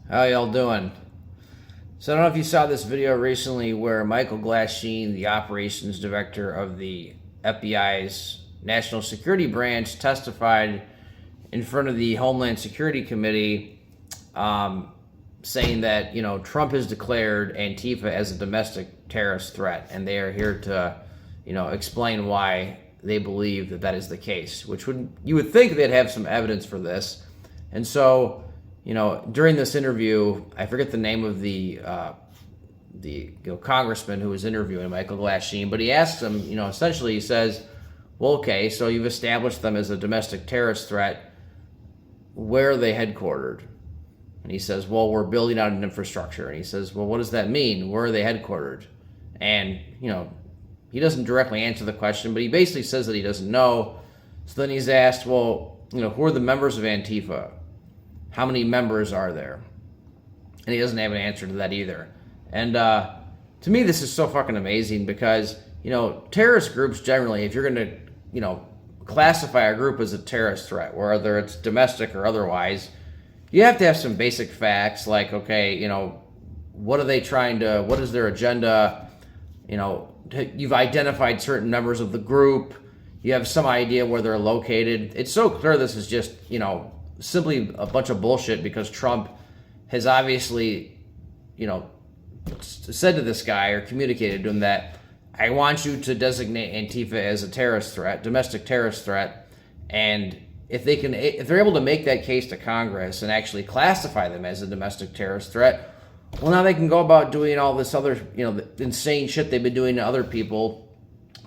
How y'all doing? So I don't know if you saw this video recently where Michael Glasheen, the operations director of the FBI's National Security Branch, testified in front of the Homeland Security Committee, saying that Trump has declared Antifa as a domestic terrorist threat, and they are here to explain why they believe that that is the case. You would think they'd have some evidence for this, and so. During this interview, I forget the name of the congressman who was interviewing Michael Glasheen, but he asked him, essentially he says, well, okay, so you've established them as a domestic terrorist threat. Where are they headquartered? And he says, well, we're building out an infrastructure. And he says, well, what does that mean? Where are they headquartered? And, he doesn't directly answer the question, but he basically says that he doesn't know. So then he's asked, well, who are the members of Antifa? How many members are there? And he doesn't have an answer to that either. And to me, this is so fucking amazing because, terrorist groups generally, if you're going to, classify a group as a terrorist threat, whether it's domestic or otherwise, you have to have some basic facts like, okay, what are they trying to, what is their agenda? You've identified certain members of the group. You have some idea where they're located. It's so clear this is just, simply a bunch of bullshit because Trump has obviously, said to this guy or communicated to him that I want you to designate Antifa as a terrorist threat, domestic terrorist threat, and if they're able to make that case to Congress and actually classify them as a domestic terrorist threat, well, now they can go about doing all this other, the insane shit they've been doing to other people,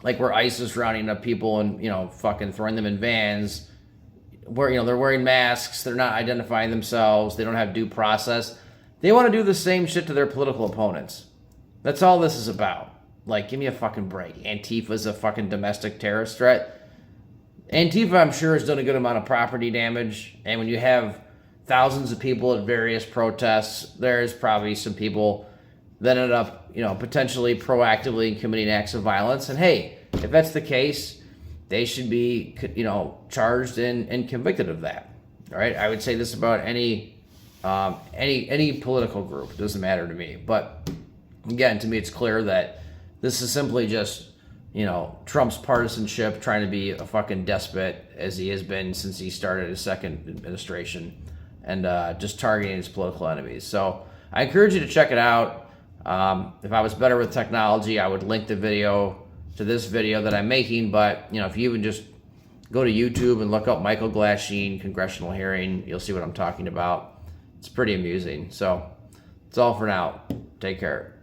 like where ICE is rounding up people and fucking throwing them in vans. Where they're wearing masks, they're not identifying themselves, they don't have due process. They want to do the same shit to their political opponents. That's all this is about. Like, give me a fucking break. Antifa's a fucking domestic terrorist threat. Antifa, I'm sure, has done a good amount of property damage, and when you have thousands of people at various protests, there's probably some people that ended up, potentially proactively committing acts of violence. And hey, if that's the case, they should be, charged and convicted of that. All right, I would say this about any political group. It doesn't matter to me. But again, to me, it's clear that this is simply just, Trump's partisanship, trying to be a fucking despot as he has been since he started his second administration, and just targeting his political enemies. So I encourage you to check it out. If I was better with technology, I would link the video to this video that I'm making, but if you even just go to YouTube and look up Michael Glasheen congressional hearing, you'll see what I'm talking about. It's pretty amusing. So that's all for now. Take care.